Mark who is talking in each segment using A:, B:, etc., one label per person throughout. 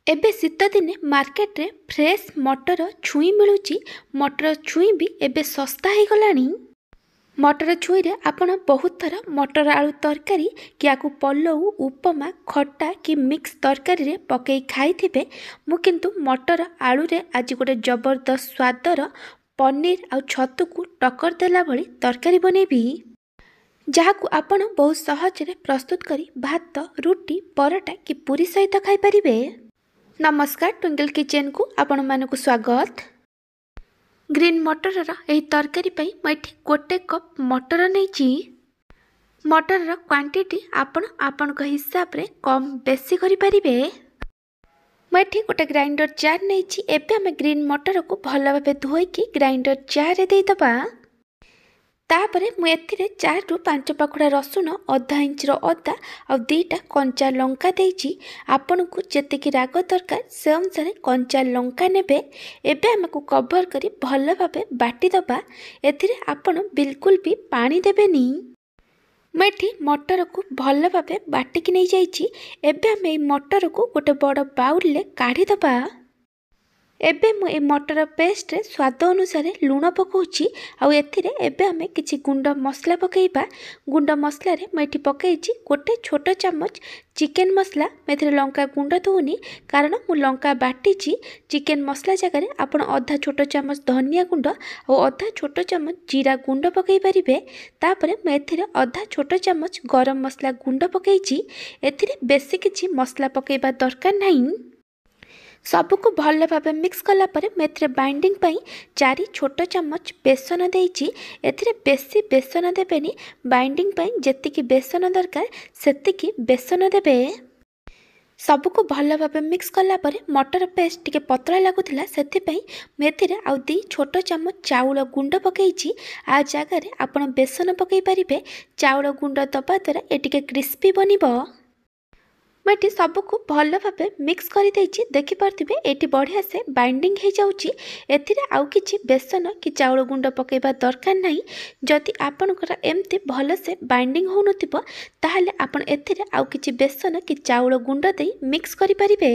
A: एबे शीत दिने मार्केट रे फ्रेश मटर छुई मिलुची। मटर छुई भी एबे सस्ता हो गलानी। मटर छुई रे आपण बहुत थर मटर आलू तरकारी कि आकु पलऊ उपमा खट्टा कि मिक्स तरकारी रे पकई खाई थिबे। मु किंतु मटर आलू रे आज गोटे जबरदस्त स्वादर पनीर आ छतु को टक्कर देला भली तरकारी बनेबी, जहाकु आपण बहुत सहज रे प्रस्तुत करी भात रुटी पराठा कि पूरी सहित खाई परिबे। नमस्कार, ट्विंकल किचन को आपण मानकु स्वागत। ग्रीन मटर यही तरकारी पाई मैं गोटे कप मटर नहीं। मटर क्वांटिटी आपण हिसाब रे कम बेसी करि परिबे। मैं गोटे ग्राइंडर जार नहीं। एबे हमें ग्रीन मटर को भल भाव धोईकी ग्राइंडर जार रे दे दबा। तापरे मु एथिरे 4 रु 5 पाखुड़ा रसुण, अधा इंच अदा और 2टा कंचा लंका देइछि। आपन को जेतिकी राग दरकार से अनुसार कंचा लंका नेबे। एबे हमको कवर करी भल भाबे बाटी दबा। एथिरे आपन बिल्कुल भी पानी देबेनी। मैं मटर को भल भाबे बाटिकी नहीं जाइछि। एबे हम ए मटर को गोटे बड़ बाउल ले काढ़ी दबा। एबे मु ए मटर पेस्ट रे स्वाद अनुसार लूण पकाउछि। आउ एथिरे एबे हमें किछि गुंड मसला पकेइबा। गुंड मसला रे मैं एठी पकेइछि गोटे छोट चम्मच चिकन मसला। मैं लंका गुंड दउनी कारण मु लंका बाटिछि। चिकन मसला जगह रे आपण आधा छोट चम्मच धनिया गुंड और आधा छोट चम्मच जीरा गुंड पकई परिबे। तापरे मैं एथिरे आधा छोट चम्मच गरम मसला गुंड पकेइछि। एथिरे बेसी किछि मसला पकेइबा दरकार नहीं। सबको भल भाव मिक्स कला परे मैं एथिरे बाइंडिंग पाई 4 छोट चम्मच बेसन देइछि। एथिरे बेसी बेसन देबेनी। बाइंडिंग पाई जेतिकी बेसन दरकार सेतिकी बेसन देबे। सबको भल भाव मिक्स कला परे मटर पेस्ट टिके पतला लागुथिला, सेति पई मैं एथिरे आउ 2 छोट चम्मच चाउल गुंड पकेइछि। आ जगह रे आपण बेसन पकई परिबे। चाउल गुंड दबा द्वारा ए टिके क्रिस्पी बनिबो। मैं सबको भल भाव मिक्स कर देखि पार्थिबे एटी बढ़िया से बाइंडिंग हो जाउची। एथिरे आउ किछि बेसन कि चाउल गुंड पकेबा दरकार नहीं। जदि आपनकर एमती भल से बाइंडिंग हो नथिबो ताहाले आपण एथिरे आउ किछि बेसन कि चाउल गुंड दे मिक्स करि परिबे।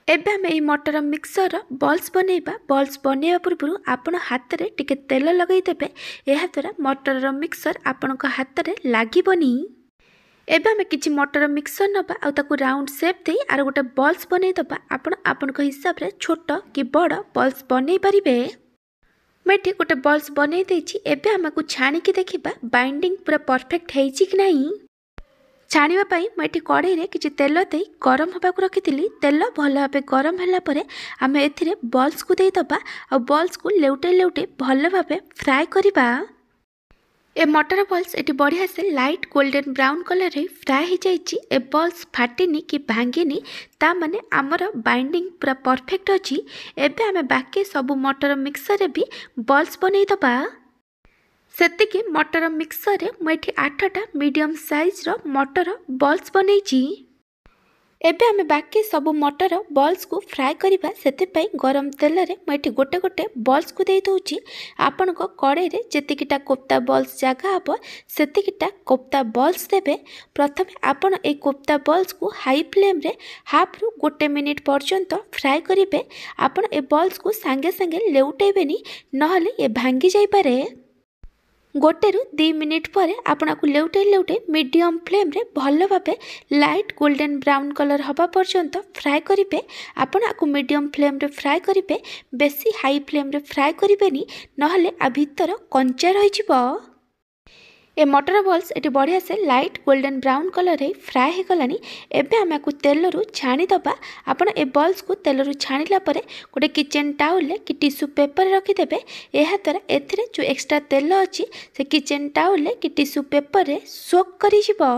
A: एबे हम एई मटर मिक्सर बॉल्स बनेबा। बॉल्स बनेबा पूर्व आपण हाथ रे टिके तेल लगई देबे। एहा द्वारा मटर मिक्सर आपनक हाथ रे लागिबनी। एबे हमें किछि मटर मिक्सर नबा आ ताकू राउंड शेप दे आर गोटे बॉल्स बनै दबा। आपण हिसाब रे छोट कि बड़ बॉल्स बनै परिबे। मैं ठीक गोटे बॉल्स बनै देछि। एबे हमकु छाणी की देखिबा बाइंडिंग पूरा परफेक्ट हेछि कि नहीं। छाणीबा पई मैं ठीक कढ़ाई रे किछि तेल दे गरम होबा को रखितिली। तेल भल भाबे गरम होला परे हमें एथिरे बॉल्स को दे दबा आ बॉल्स को लेउटे लेउटे भल भाबे फ्राई करिबा। ए मटर बॉल्स एटी बढ़िया से लाइट गोल्डन ब्राउन कलर रे फ्राई हो जाइछि। ए बॉल्स फाटिनी कि भांगिनी, ता माने आमर बाइंडिंग पूरा परफेक्ट अछि। एबे हमें बाकी सब मटर मिक्सर रे भी बॉल्स बनै दबा। सेतिके मटर मिक्सर रे मैं 8टा मीडियम साइज रो मटर बॉल्स बनैछि। एबे हमें बाकी सब मटर बॉल्स को फ्राई करिबा। सेते पई गरम तेल रे मैं गोटे गोटे बॉल्स को दे दउछि। आपण को कड़ाई रे जेतिकिटा कोफ्ता बॉल्स जगह हबो सेतिकिटा कोफ्ता बॉल्स देबे। प्रथमे आपण ए कोफ्ता बॉल्स को हाई फ्लेम रे हाफ रु 1 मिनिट पर्यंत फ्राई करिबे। आपण ए बॉल्स को संगे संगे लेउटेबेनी, नहले ए भांगी जाई पारे। 1 रु 2 मिनिट पर आपको लेउटे लेउटे मीडियम फ्लेम रे भल भाबे लाइट गोल्डन ब्राउन कलर हवा पर्यंत फ्राई करिबे। आपण आकु मीडियम फ्लेम रे फ्राई करिबे, बेसी हाई फ्लेम रे फ्राई करिबेनी, नहले आ भीतर कंचा रहि जिवो। ए मटर बॉल्स एटी बढ़िया से लाइट गोल्डन ब्राउन कलर रे फ्राई हो गलानी। एबे हम आकु तेल रु छाणी दबा। आपण ए बॉल्स को तेल रु छाणीला परे गोटे किचन टाउल ले कि टिश्यू पेपर रखी देबे। एहा द्वारा एथिरे जो एक्स्ट्रा तेल अछि से किचन टाउल ले कि टिश्यू पेपर रे सोक करि जिवो।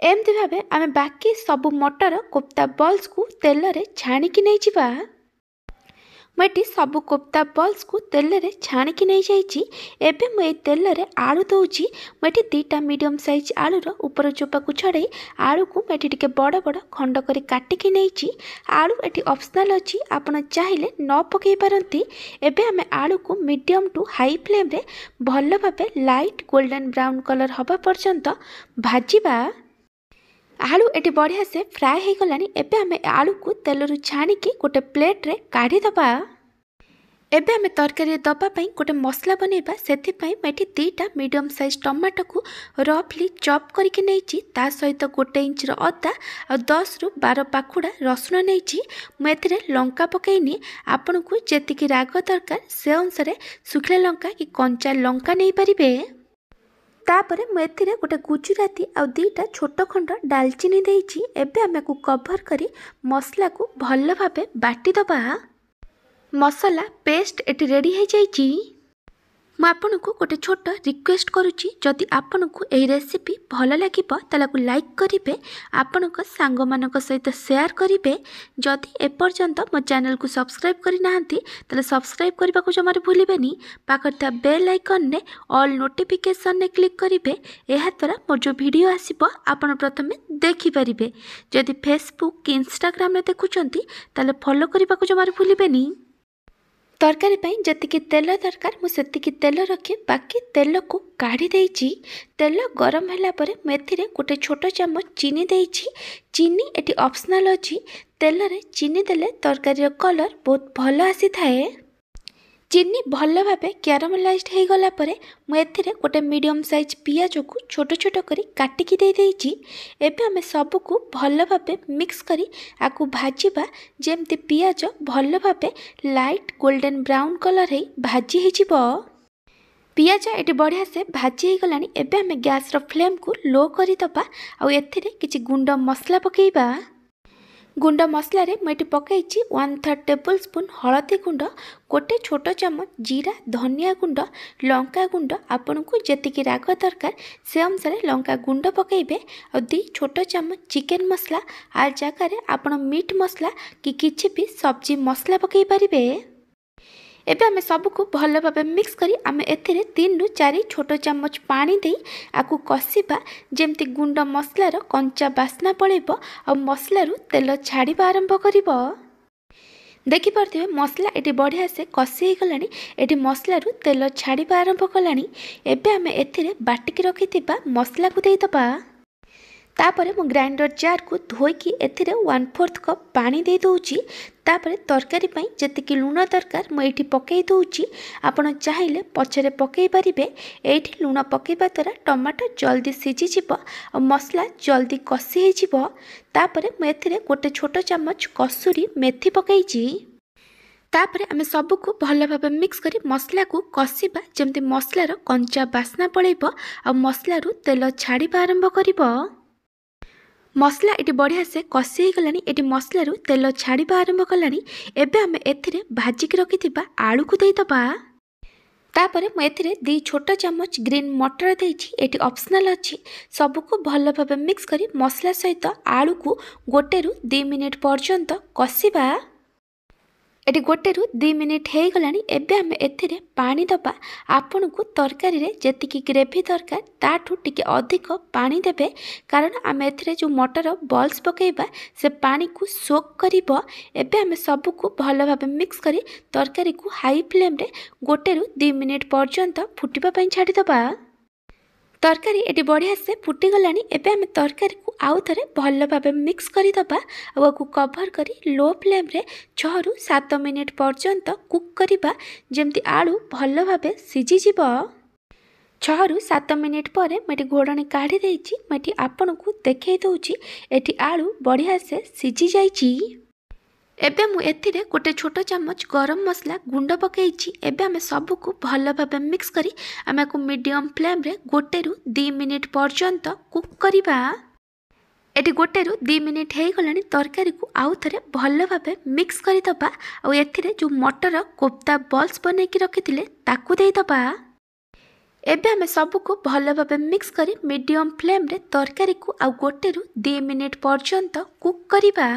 A: एमति भाबे आमे बाकी सब मटर कोफ्ता बॉल्स को तेल रे छाणी कि नै जिबा। मैं सब कोफ्ता बॉल्स को तेल रे छाणी कि नहीं जाइछि। एबे मैं तेल रे आलू दउछि। मैं 2टा मीडियम साइज आलू रो ऊपर चोपा को छड़ाई आलू को मैं टिके बड़ बड़ खंड करी काटिकी नैछि। आलू एटी ऑप्शनल अछि, आपण चाहिले न पकई पारंती। एबे हमें आलू को मीडियम टू हाई फ्लेम रे भल भाबे लाइट गोल्डन ब्राउन कलर हवा पर्यंत भाजिबा। आलू एटी बढ़िया से फ्राए हो गलानी। एबे आमे आलू को तेलरू छाणिकी गोटे प्लेट रे काढ़ी दबा। एबे आमे तरकारी दबा पई गोटे मसला बनेबा। सेथि पई मैं दीटा मीडियम साइज टमाटो को रफली चॉप करके नैची। ता सहित गोटे इंच रो अदा और 10 रु 12 पाखुड़ा रसुण नैची। मु एथिरे लंका पकईनी। आपन को जेतिकी राग दरकार से अनुसार सुखिला लंका कि कंचा लंका नहीं पारिबे। तापरे मु एथिरे गोटे गुजराती आ दीटा छोट खंड डालचीनी देइची। एबे आमे को कवर करी मसला को भल भाबे बाटी दबा। मसला पेस्ट एटी रेडी हो जाइची। मु आपन को गोटे छोट रिक्वेस्ट करुची, जदि आपन को एही रेसिपी भल लागिबो ताला को लाइक करिवे, आपन को सांग मानक सहित शेयर करिवे। जदि एपर्यंत मो चैनल को सब्सक्राइब करि नाहंती ताले सब्सक्राइब करबा को जमार भूलिबेनी। पाखरता बेल आइकन ने ऑल नोटिफिकेशन ने क्लिक करिवे। एहा द्वारा मोर जो वीडियो आसीबो आपन प्रथमे देखि परिबे। जदि फेसबुक कि इंस्टाग्राम रे देखुचंती ताले फॉलो करबा को जमार भूलिबेनी। तरकारी पाई जतिकी तेल दरकार मु सेतिकी तेल रखी बाकी तेल को काढ़ी देइची। तेल गरम होला परे मु एथिरे गोटे छोट चम्मच चीनी देइची। चीनी एटी ऑप्शनल अछि। तेल रे चीनी देले तरकारी रो कलर बहुत भल आसी थाए। चीनी भल भाबे क्यारामेलाइज्ड हो गला परे मु एथिरे गोटे मीडियम साइज पियाज को छोट छोट करी काटिकी दे देइची। एबे आमे सब को भल भाबे मिक्स करी आकु भाजीबा। जेमती पियाज भल भाबे लाइट गोल्डन ब्राउन कलर हे भाजी हे जिवो। पियाज एटी बढ़िया से भाजी हो गलानी। एबे आमे गैस रो फ्लेम को लो करी दबा आ एथिरे किछि गुंड मसला पकेइबा। गुंड मसला रे मैं पकईची 1/3 टेबल स्पून हलदी गुंड, गोटे छोट चम्मच जीरा धनिया गुंड, लंका गुंड। आपन को जेतिकी राग दरकार से अनुसार लंका गुंड पकेइबे। और 2 छोट चम्मच चिकन मसला। आ जगह आपन मीट मसला कि किछि भी सब्जी मसला पकई पारिबे। एबे आमे सबको भल भाबे मिक्स करी आमे एथिरे 3 रु 4 छोट चम्मच पानी देई आकु कसिबा। जेमती गुंड मसलार कंचा बास्ना पळेबो और मसलारू तेल छाड़िबा आरंभ करिबो। देखि पारथिबे मसला एटी बढ़िया से कसी गलानी। एटी मसलारू तेल छाड़िबा आरंभ कलानी। एबे आमे एथिरे बाटिकी रखिथिबा मसला को देई दबा। तापरे मु ग्राइंडर जार को धोईकी एथिरे 1/4 कप पानी दे दोउची। तापरे तरकारी पई जेतिकी लूण दरकार मु एठी पकई दोउची। आपण चाहिले पछरे पकई परिबे। एठी लूण पकेबा द्वारा टमाटर जल्दी सिझी जिवो और मसला जल्दी कसी हे जिवो। तापरे मु एथिरे गोटे छोट चम्मच कसूरी मेथी पकईची। तापरे आमे सब को भल भाबे मिक्स करी मसला को कसिबा। जेमती मसलार कंचा बास्ना पळेबो और मसलारू तेल छाड़िबा आरंभ करिबो। मसला एटी बढ़िया से कसी हो गलानी। एटी मसलारू तेल छाड़िबा आरंभ कलानी। एबे आमे एथिरे भाजिकी रखिथिबा आलू को देई दबा। तापरे मु एथिरे 2 छोट चम्मच ग्रीन मटर देइची। एटी ऑप्शनल अछि। सब को भल भाबे मिक्स करी मसला सहित आलू को गोटे रु 2 मिनिट पर्यंत कसिबा। एटी गोटे रु 2 मिनिट हो गलानी। एबे आमे एथिरे पानी दबा। आपन को तरकारी रे जेतिकी ग्रेवी दरकार ताठू टिके अधिक पानी देबे। कारण आमे एथिरे जो मटर बॉल्स पकेबा से पानी को सोक करिवो। एबे आमे सब को भल भाबे मिक्स करी तरकारी को हाई फ्लेम रे गोटे रु 2 मिनिट पर्यंत फुटिबा पई छाडी दबा। तरकारी एटी बढ़िया से फुटी गलानी। एबे आमे तरकारी को आउ थरे भल भाबे मिक्स करी दबा और को कवर करी लो फ्लेम रे 6 रु 7 मिनिट पर्यंत कुक करिबा। जेमती आलू भल भाबे सिझी जिवो। 6 रु 7 मिनिट पर मैं घोड़णी काढ़ी देइची। मैं आपन को देखै दउची एटी आलू बढ़िया से सिझी जाइची। एबे मु एथिरे गोटे छोट चम्मच गरम मसला गुंड पकईची। एबे आमे सब को भल भाबे मिक्स करी आमे को मीडियम फ्लेम रे गोटे रु 2 मिनिट पर्यंत कुक करिबा। एटी गोटे रु 2 मिनिट हो गलानी। तरकारी को आउ थरे भल भाबे मिक्स करी दबा और एथिरे जो मटर कोफ्ता बॉल्स बनेकी रखिथिले ताकू देई दबा। एबे आमे सब को भल भाबे मिक्स करी मीडियम फ्लेम रे तरकारी को आउ गोटे रु 2 मिनिट पर्यंत कुक करिबा।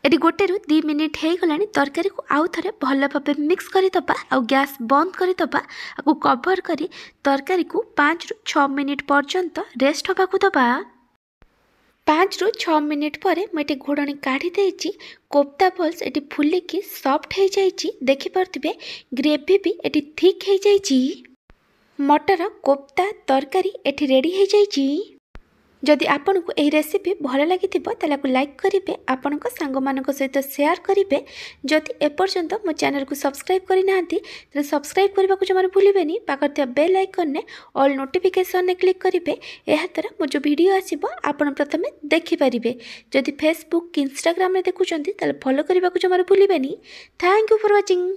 A: एटी गोटे रु 2 मिनिट हो गलानी। तरकारी को आउ थरे भल भाबे मिक्स करी दबा और गैस बंद करी दबा। आकु कवर करी तरकारी को 5 रु 6 मिनिट पर्यंत रेस्ट होबा को दबा। 5 रु 6 मिनिट पर मैं घोड़णी काढ़ी देइची। कोफ्ता बॉल्स एटी फुलिकी सॉफ्ट हो जाइची। देखि पारथिबे ग्रेवी भी एटी थिक हो जाइची। मटर कोफ्ता तरकारी एटी रेडी हो जाइची। जदि आपन को यह रेसिपी भल लगी ताको लाइक करेंगे, आपण सांग सहित शेयर करेंगे। जदि एपर्यंत मो चैनल को सब्सक्राइब करना तो सब्सक्राइब करने को जमार भूलें। पाखर बेल आइकन ने ऑल नोटिफिकेशन ने क्लिक करेंगे। यह द्वारा मो जो वीडियो आसीबो आपण प्रथमे देखिपारे। जदि फेसबुक इंस्टाग्राम देखुं फॉलो करने को जमार भूलें। Thank you for watching.